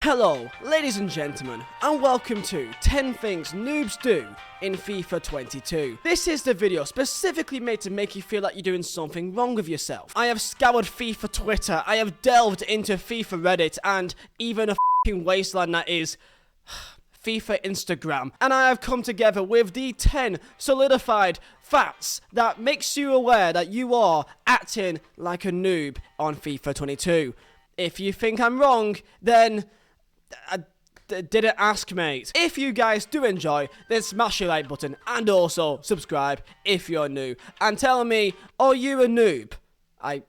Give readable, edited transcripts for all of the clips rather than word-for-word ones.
Hello, ladies and gentlemen, and welcome to 10 Things Noobs Do in FIFA 22. This is the video specifically made to make you feel like you're doing something wrong with yourself. I have scoured FIFA Twitter, I have delved into FIFA Reddit, and even a f***ing wasteland that is FIFA Instagram, and I have come together with the 10 solidified facts that makes you aware that you are acting like a noob on FIFA 22. If you think I'm wrong, then I didn't ask, mate. If you guys do enjoy, then smash your like button and also subscribe if you're new. And tell me, are you a noob? I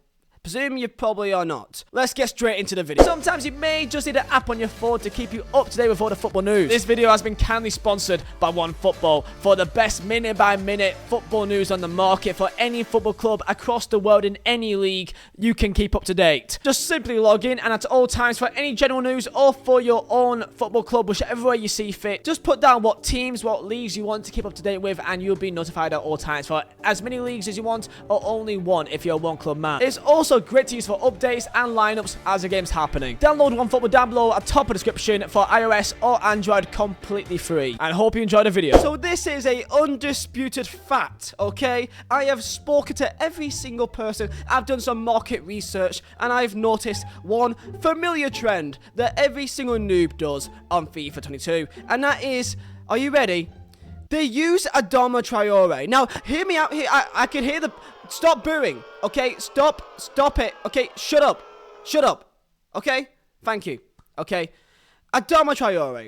presume you probably are not. Let's get straight into the video. Sometimes you may just need an app on your phone to keep you up to date with all the football news. This video has been kindly sponsored by OneFootball for the best minute-by-minute football news on the market for any football club across the world in any league you can keep up to date. Just simply log in, and at all times for any general news or for your own football club, whichever way you see fit, just put down what teams, what leagues you want to keep up to date with, and you'll be notified at all times for as many leagues as you want, or only one if you're a one-club man. It's also great to use for updates and lineups as the game's happening. Download OneFootball down below at top of the description for iOS or Android completely free. And I hope you enjoyed the video. So this is a undisputed fact, okay? I have spoken to every single person, I've done some market research, and I've noticed one familiar trend that every single noob does on FIFA 22. And that is, are you ready? They use Adama Traore. Now, hear me out here. I can hear the... Stop booing, okay? Stop it, okay? Shut up, okay? Thank you, okay? Adama Traore.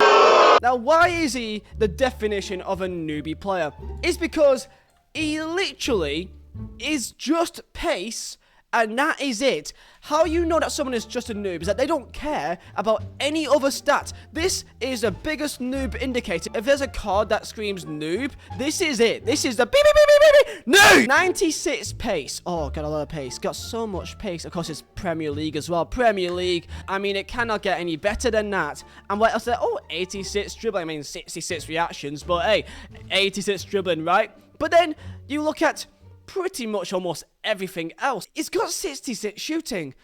Now, why is he the definition of a newbie player? It's because he literally is just pace, and that is it. How you know that someone is just a noob is that they don't care about any other stats. This is the biggest noob indicator. If there's a card that screams noob, this is it. This is the beep, beep, beep, beep, beep, noob! 96 pace. Oh, got a lot of pace. Got so much pace. Of course, it's Premier League as well. Premier League. I mean, it cannot get any better than that. And what else there? Oh, 86 dribbling. I mean, 66 reactions. But hey, 86 dribbling, right? But then you look at pretty much almost everything else. He's got 66 shooting.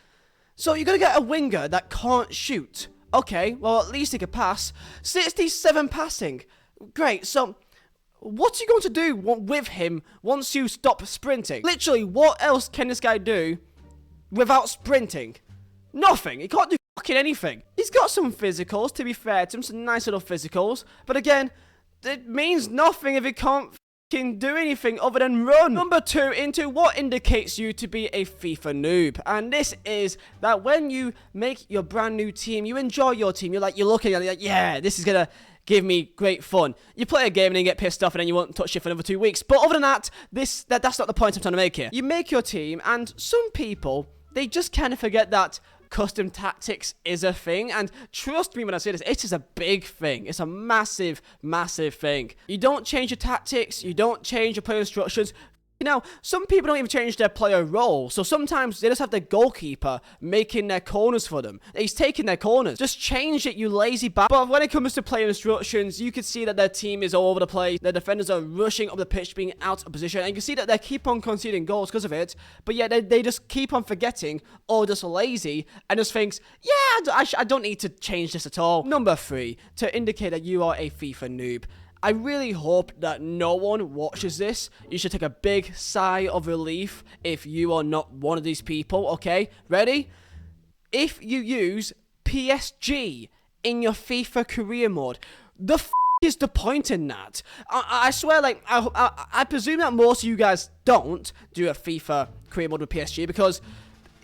So you're going to get a winger that can't shoot. Okay, well, at least he can pass. 67 passing. Great, so what are you going to do with him once you stop sprinting? Literally, what else can this guy do without sprinting? Nothing. He can't do fucking anything. He's got some physicals, to be fair to him, some nice little physicals. But again, it means nothing if he can't do anything other than run. Number 2, into what indicates you to be a FIFA noob. And this is that when you make your brand new team, you enjoy your team. You're looking at it like, yeah, this is gonna give me great fun. You play a game and then you get pissed off and then you won't touch it for another 2 weeks. But other than that, that's not the point I'm trying to make here. You make your team, and some people, they just kind of forget that custom tactics is a thing, and trust me when I say this, it is a big thing. It's a massive, massive thing. You don't change your tactics, you don't change your player instructions. You know, some people don't even change their player role, so sometimes they just have their goalkeeper making their corners for them. He's taking their corners. Just change it, you lazy bastard. But when it comes to player instructions, you can see that their team is all over the place. Their defenders are rushing up the pitch, being out of position, and you can see that they keep on conceding goals because of it, but yet they just keep on forgetting, or just lazy, and just thinks, yeah, I don't need to change this at all. Number 3, to indicate that you are a FIFA noob. I really hope that no one watches this. You should take a big sigh of relief if you are not one of these people, okay? Ready? If you use PSG in your FIFA career mode, the f*** is the point in that? I swear, like, I presume that most of you guys don't do a FIFA career mode with PSG because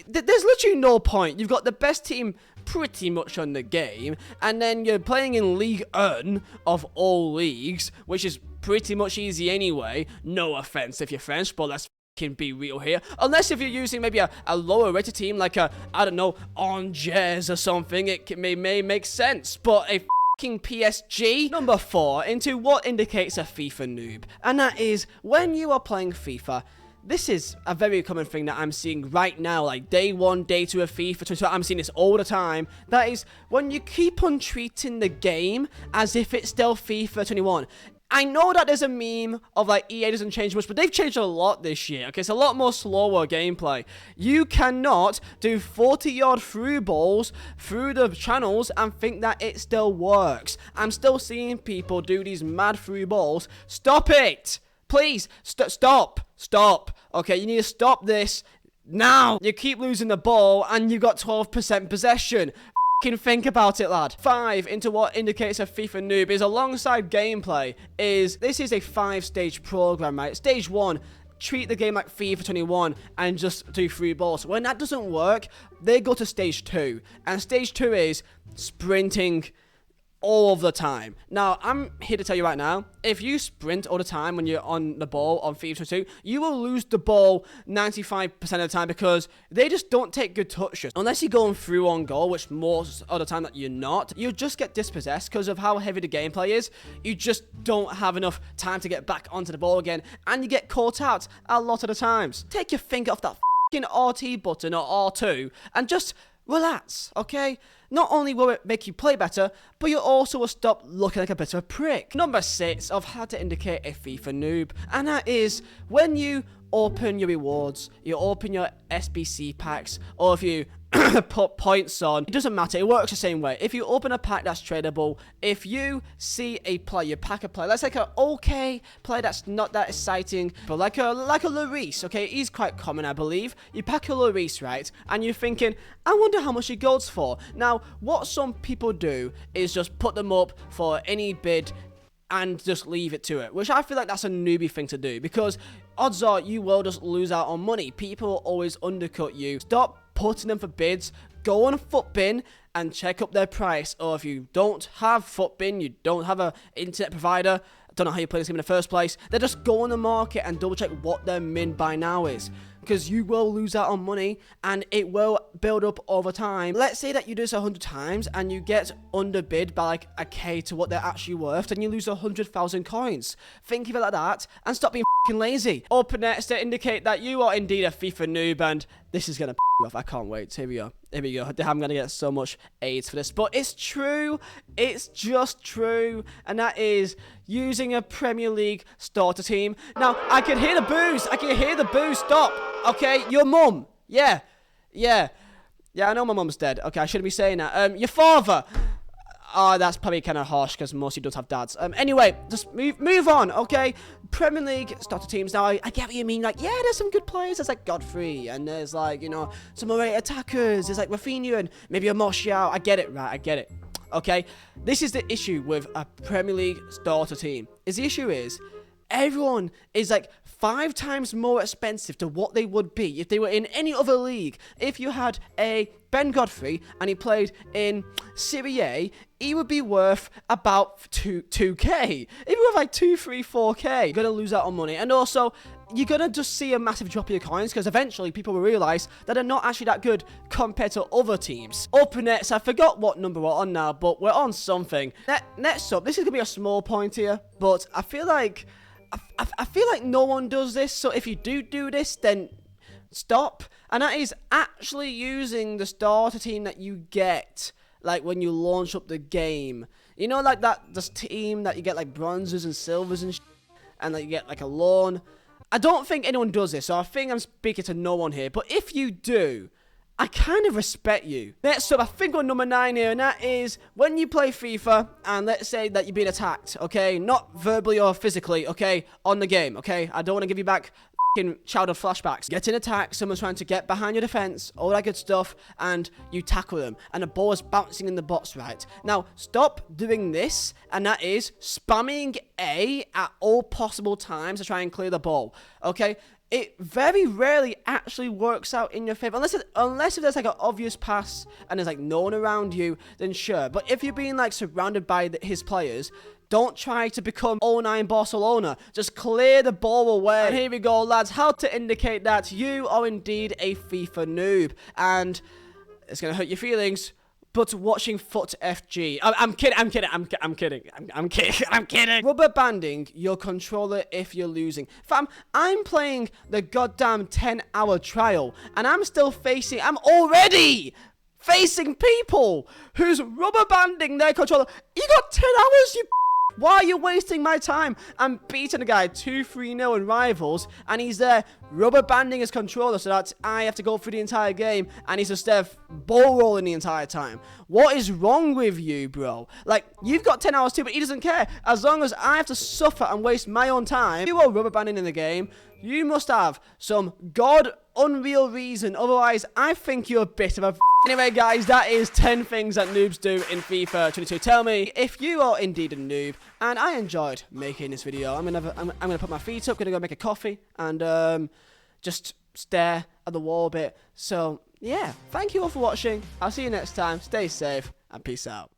there's literally no point. You've got the best team pretty much on the game, and then you're playing in League 1 of all leagues, which is pretty much easy anyway. No offense if you're French, but let's fucking be real here. Unless if you're using maybe a lower rated team like I don't know, Angers or something, it may make sense, but a fucking PSG. Number 4, into what indicates a FIFA noob, and that is when you are playing FIFA. This is a very common thing that I'm seeing right now, like day 1, day 2 of FIFA 22. I'm seeing this all the time. That is when you keep on treating the game as if it's still FIFA 21. I know that there's a meme of like EA doesn't change much, but they've changed a lot this year. Okay, it's a lot more slower gameplay. You cannot do 40-yard through balls through the channels and think that it still works. I'm still seeing people do these mad through balls. Stop it! Please, stop. Okay, you need to stop this now. You keep losing the ball and you got 12% possession. Think about it, lad. 5 into what indicates a FIFA noob is alongside gameplay this is a 5-stage program, right? Stage 1, treat the game like FIFA 21 and just do free balls. When that doesn't work, they go to stage 2. And stage 2 is sprinting all of the time. Now, I'm here to tell you right now, if you sprint all the time when you're on the ball on FIFA 22, you will lose the ball 95% of the time because they just don't take good touches. Unless you're going through on goal, which most of the time that you're not, you just get dispossessed because of how heavy the gameplay is. You just don't have enough time to get back onto the ball again, and you get caught out a lot of the times. Take your finger off that fucking RT button or R2 and just relax, okay? Not only will it make you play better, but you also will stop looking like a bit of a prick. Number 6 of how to indicate a FIFA noob, and that is when you open your rewards, you open your SBC packs, or if you put points on, it doesn't matter, it works the same way. If you open a pack that's tradable, if you see a player, you pack a player, that's like an okay player that's not that exciting, but like a Lloris, okay, he's quite common, I believe. You pack a Lloris, right, and you're thinking, I wonder how much he goes for. Now, what some people do is just put them up for any bid and just leave it to it, which I feel like that's a newbie thing to do, because odds are you will just lose out on money. People always undercut you. Stop putting them for bids. Go on Footbin and check up their price, or if you don't have Footbin, you don't have an internet provider, I don't know how you play this game in the first place, then just go on the market and double check what their min buy now is, because you will lose out on money and it will build up over time. Let's say that you do this 100 times and you get underbid by like a K to what they're actually worth, and you lose 100,000 coins. Think of it like that and stop being lazy. Open next to indicate that you are indeed a FIFA noob, and this is gonna you off. I can't wait. Here we go. I'm gonna get so much AIDS for this, but it's true. It's just true, and that is using a Premier League starter team. Now, I can hear the boos. Stop. Okay, your mum. Yeah. I know my mum's dead. Okay, I shouldn't be saying that. Your father. Oh, that's probably kind of harsh because most of you don't have dads. Anyway, just move on, okay? Premier League starter teams. Now, I get what you mean. Like, yeah, there's some good players. There's like Godfrey, and there's like, you know, some alright attackers. There's like Rafinha and maybe a Martial. I get it, right? I get it. Okay? This is the issue with a Premier League starter team. The issue is everyone is like 5 times more expensive to what they would be if they were in any other league. If you had a Ben Godfrey and he played in Serie A, he would be worth about 2k. If you have like 2, 3, 4k, you're gonna lose out on money. And also, you're gonna just see a massive drop in your coins because eventually people will realize that they're not actually that good compared to other teams. Up next, I forgot what number we're on now, but we're on something. Next up, this is gonna be a small point here, but I feel like no one does this, so if you do this, then stop. And that is actually using the starter team that you get, like when you launch up the game. You know, like this team that you get like bronzes and silvers and like you get like a loan. I don't think anyone does this, so I think I'm speaking to no one here. But if you do, I kind of respect you. Next up, I think we're number 9 here, and that is when you play FIFA, and let's say that you're being attacked, okay? Not verbally or physically, okay? On the game, okay? I don't want to give you back childhood flashbacks. Getting attacked, someone's trying to get behind your defense, all that good stuff, and you tackle them, and the ball is bouncing in the box, right? Now, stop doing this, and that is spamming A at all possible times to try and clear the ball, okay? It very rarely actually works out in your favor, unless if there's like an obvious pass and there's like no one around you, then sure. But if you're being like surrounded by his players, don't try to become 09 Barcelona. Just clear the ball away. And here we go, lads. How to indicate that you are indeed a FIFA noob. And it's going to hurt your feelings, but watching Foot FG. I'm kidding. Rubber banding your controller if you're losing. Fam, I'm playing the goddamn 10-hour trial, and I'm already facing people who's rubber banding their controller. You got 10 hours, you Why are you wasting my time? I'm beating a guy 2-3-0 in Rivals, and he's there rubber banding his controller so that I have to go through the entire game, and he's just there ball rolling the entire time. What is wrong with you, bro? Like, you've got 10 hours too, but he doesn't care. As long as I have to suffer and waste my own time, you are rubber banding in the game. You must have some unreal reason. Otherwise, I think you're a bit of a... Anyway, guys, that is 10 things that noobs do in FIFA 22. Tell me if you are indeed a noob. And I enjoyed making this video. I'm gonna put my feet up, gonna go make a coffee, and just stare at the wall a bit. So, yeah, thank you all for watching. I'll see you next time. Stay safe, and peace out.